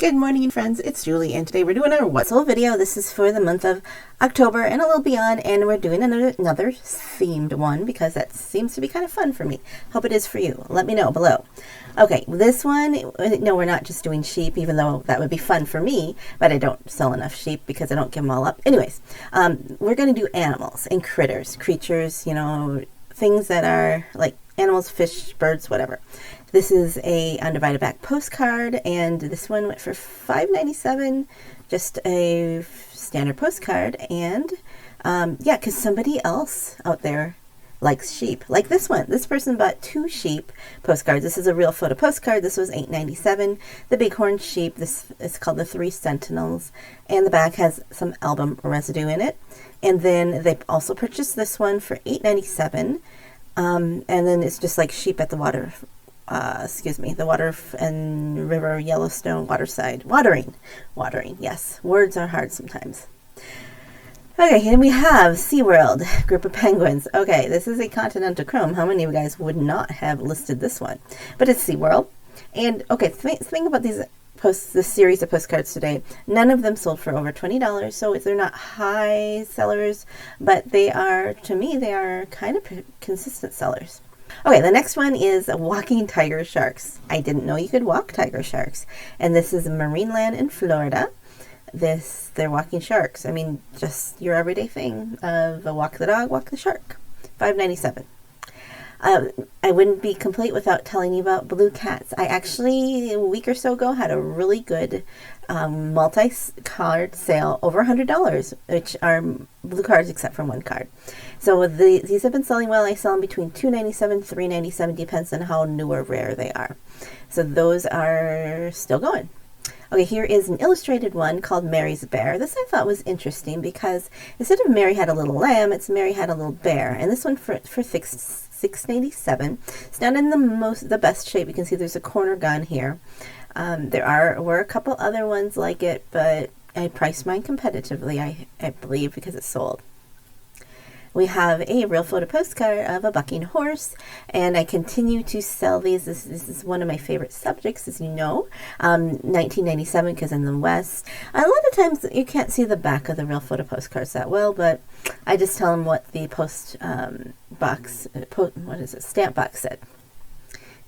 Good morning, friends. It's Julie, and today we're doing our What's Sold video. This is for the month of October and a little beyond, and we're doing another themed one because that seems to be kind of fun for me. Hope it is for you. Let me know below. Okay, this one, no, we're not just doing sheep, even though that would be fun for me, but I don't sell enough sheep because I don't give them all up. Anyways, we're going to do animals and critters, creatures, you know, things that are like animals, fish, birds, whatever. This is a undivided back postcard, and this one went for $5.97, just a standard postcard. And yeah, because somebody else out there likes sheep, like this one. This person bought 2 sheep postcards. This is a real photo postcard. This was $8.97. The bighorn sheep. This is called the 3 Sentinels, and the back has some album residue in it. And then they also purchased this one for $8.97. And then it's just like sheep at the water. The water and river Yellowstone waterside. Watering, yes. Words are hard sometimes. Okay, and we have SeaWorld, group of penguins. Okay, this is a Continental Chrome. How many of you guys would not have listed this one? But it's SeaWorld. And okay, think about this series of postcards today. None of them sold for over $20, so they're not high sellers, but they are, to me, they are kind of consistent sellers. Okay, the next one is walking tiger sharks. I didn't know you could walk tiger sharks. And this is Marineland in Florida. They're walking sharks. I mean, just your everyday thing of walk the dog, walk the shark. $5.97. I wouldn't be complete without telling you about blue cats. I actually, a week or so ago, had a really good multi-card sale, over $100, which are blue cards except for 1 card. So these have been selling well. I sell them between $2.97, $3.97, depends on how new or rare they are. So those are still going. Okay, here is an illustrated one called Mary's Bear. This I thought was interesting because instead of Mary had a little lamb, it's Mary had a little bear. And this one for $6.87. It's not in the best shape. You can see there's a corner gone here. There were a couple other ones like it, but I priced mine competitively, I believe, because it's sold. We have a real photo postcard of a bucking horse, and I continue to sell these. This is one of my favorite subjects, as you know. $19.97 because in the West. A lot of times you can't see the back of the real photo postcards that well, but I just tell them what the stamp box said.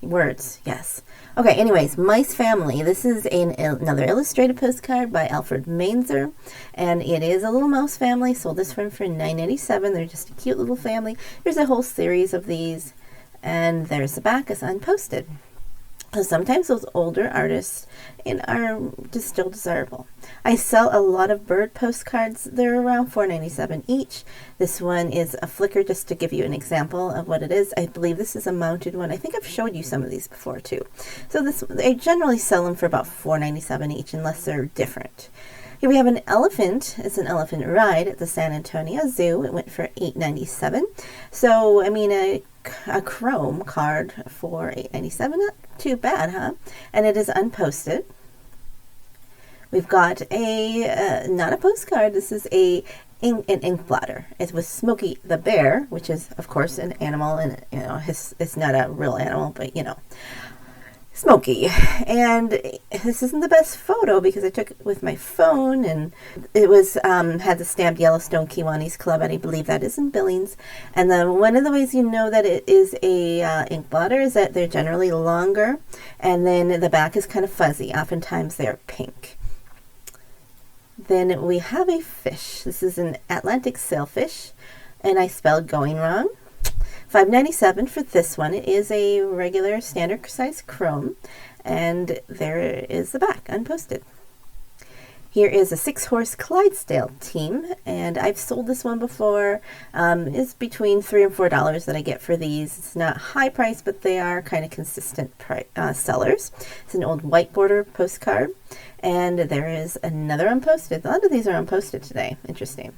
Words, yes. Okay, anyways, Mice Family. This is another illustrated postcard by Alfred Mainzer, and it is a little mouse family. Sold this one for $9.97. They're just a cute little family. There's a whole series of these, and there's the back. It's unposted. So sometimes those older artists are just still desirable. I sell a lot of bird postcards. They're around $4.97 each. This one is a flicker, just to give you an example of what it is. I believe this is a mounted one. I think I've showed you some of these before too. So I generally sell them for about $4.97 each unless they're different. Here we have an elephant. It's an elephant ride at the San Antonio Zoo. It went for $8.97. So, I mean, a chrome card for $8.97. Not too bad, huh? And it is unposted. We've got not a postcard. This is an ink blotter. It's with Smokey the bear, which is, of course, an animal, and you know, it's not a real animal, but you know, Smokey. And this isn't the best photo because I took it with my phone, and it was had the stamped Yellowstone Kiwanis Club, and I believe that is in Billings. And then one of the ways you know that it is a ink blotter is that they're generally longer, and then the back is kind of fuzzy. Oftentimes they're pink. Then we have a fish. This is an Atlantic sailfish, and I spelled going wrong. $5.97 for this one. It is a regular standard size chrome, and there is the back, unposted. Here is a 6-horse Clydesdale team, and I've sold this one before. It's between $3 and $4 that I get for these. It's not high price, but they are kind of consistent sellers. It's an old white border postcard, and there is another unposted. A lot of these are unposted today. Interesting.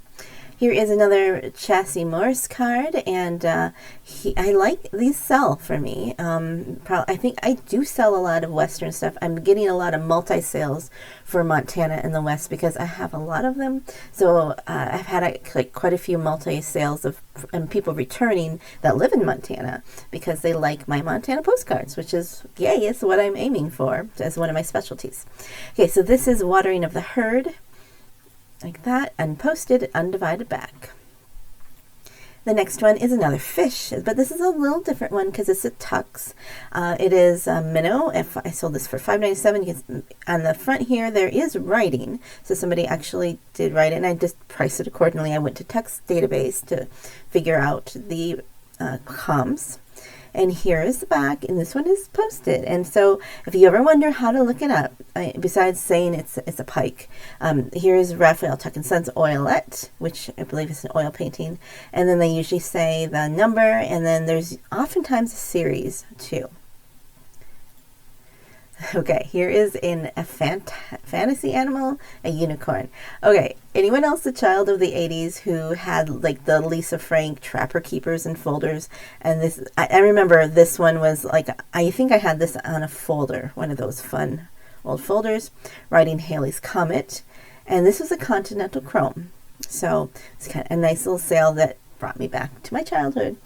Here is another Chassis Morris card, and I like these sell for me. I think I do sell a lot of Western stuff. I'm getting a lot of multi-sales for Montana and the West because I have a lot of them. So I've had like quite a few multi-sales of and people returning that live in Montana because they like my Montana postcards, which is, yay, it's what I'm aiming for as one of my specialties. Okay, so this is Watering of the Herd. Like that, unposted, undivided back. The next one is another fish, but this is a little different one because it's a tux. It is a minnow. If I sold this for $5.97, on the front here there is writing, so somebody actually did write it, and I just priced it accordingly. I went to Tux Database to figure out the comms. And here is the back, and this one is posted. And so if you ever wonder how to look it up, besides saying it's a pike, here is Raphael Tuck & Sons Oilette, which I believe is an oil painting. And then they usually say the number, and then there's oftentimes a series too. Okay, here is in a fantasy animal, a unicorn. Okay, anyone else a child of the 80s who had like the Lisa Frank Trapper Keepers and folders? And this, I remember this one was like, I think I had this on a folder, one of those fun old folders, writing Halley's Comet. And this was a Continental Chrome. So it's kind of a nice little sale that brought me back to my childhood.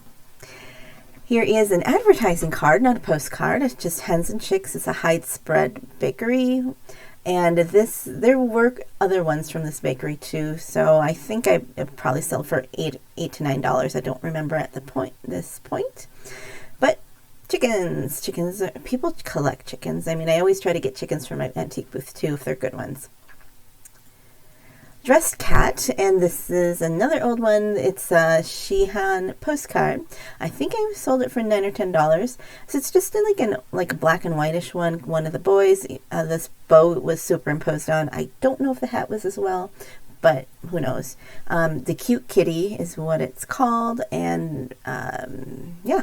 Here is an advertising card, not a postcard. It's just Hens and Chicks. It's a Hyde Spread bakery. And there were other ones from this bakery too. So I think I probably sold for $8 to $9. I don't remember at this point. But chickens, people collect chickens. I mean, I always try to get chickens from my antique booth too if they're good ones. Dressed Cat, and this is another old one. It's a Sheehan postcard. I think I sold it for $9 or $10. So it's just like a black and whitish one of the boys. This bow was superimposed on. I don't know if the hat was as well, but who knows. The Cute Kitty is what it's called, and yeah.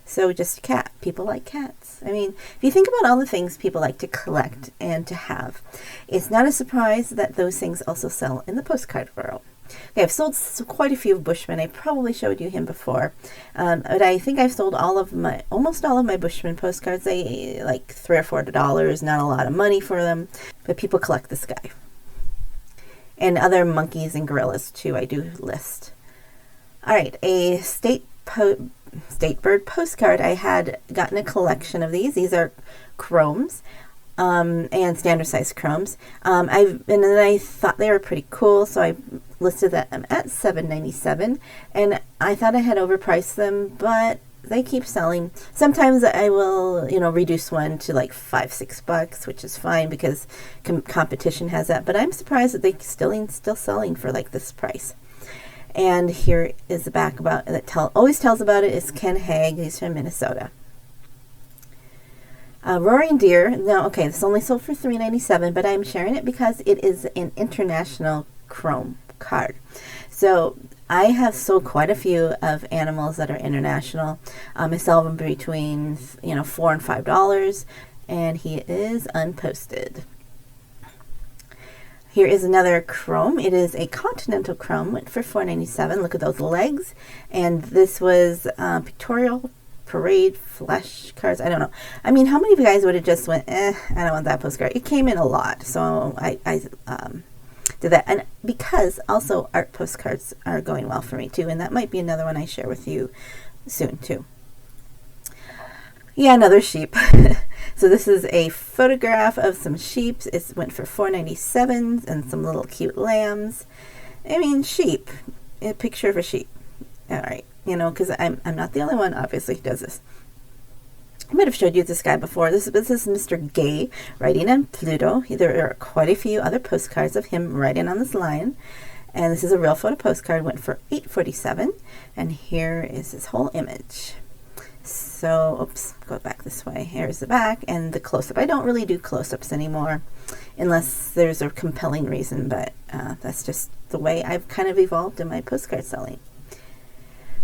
So just a cat. People like cats. I mean, if you think about all the things people like to collect and to have, it's not a surprise that those things also sell in the postcard world. Okay, I've sold quite a few of Bushman. I probably showed you him before, but I think I've sold almost all of my Bushman postcards. They like $3 or $4, not a lot of money for them, but people collect this guy. And other monkeys and gorillas too, I do list. All right, a State Bird postcard. I had gotten a collection of these. These are chromes and standard size chromes. And then I thought they were pretty cool, so I listed them at $7.97. And I thought I had overpriced them, but they keep selling. Sometimes I will, reduce one to like $5-6, which is fine because competition has that. But I'm surprised that they still selling for like this price. And here is the back about that always tells about it is Ken Haig. He's from Minnesota. Roaring Deer. Now, okay, this only sold for $3.97, but I'm sharing it because it is an international chrome card. So I have sold quite a few of animals that are international. I sell them between $4 and $5, and he is unposted. Here is another chrome. It is a Continental Chrome, went for $4.97. Look at those legs. And this was pictorial parade flash cards. I don't know. I mean, how many of you guys would have just went, I don't want that postcard? It came in a lot, so I did that. And because also art postcards are going well for me too, and that might be another one I share with you soon too. Yeah, another sheep. So this is a photograph of some sheep. It went for $4.97 and some little cute lambs. I mean, sheep. A picture of a sheep. All right, because I'm not the only one, obviously, who does this. I might have showed you this guy before. This is Mr. Gay writing on Pluto. There are quite a few other postcards of him writing on this lion. And this is a real photo postcard. Went for $8.47. And here is his whole image. So, oops, go back this way. Here's the back and the close-up. I don't really do close-ups anymore unless there's a compelling reason, but that's just the way I've kind of evolved in my postcard selling.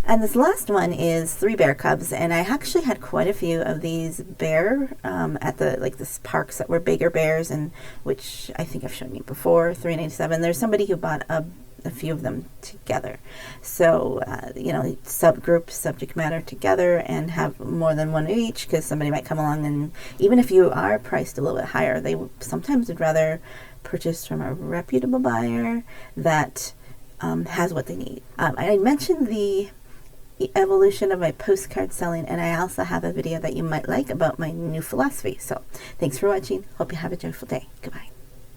And this last one is 3 bear cubs, and I actually had quite a few of these bear at this parks that were bigger bears, and which I think I've shown you before, $3.97. There's somebody who bought a a few of them together. So, subgroup, subject matter together, and have more than one of each, because somebody might come along, and even if you are priced a little bit higher, they sometimes would rather purchase from a reputable buyer that has what they need. I mentioned the evolution of my postcard selling, and I also have a video that you might like about my new philosophy. So thanks for watching. Hope you have a joyful day. Goodbye.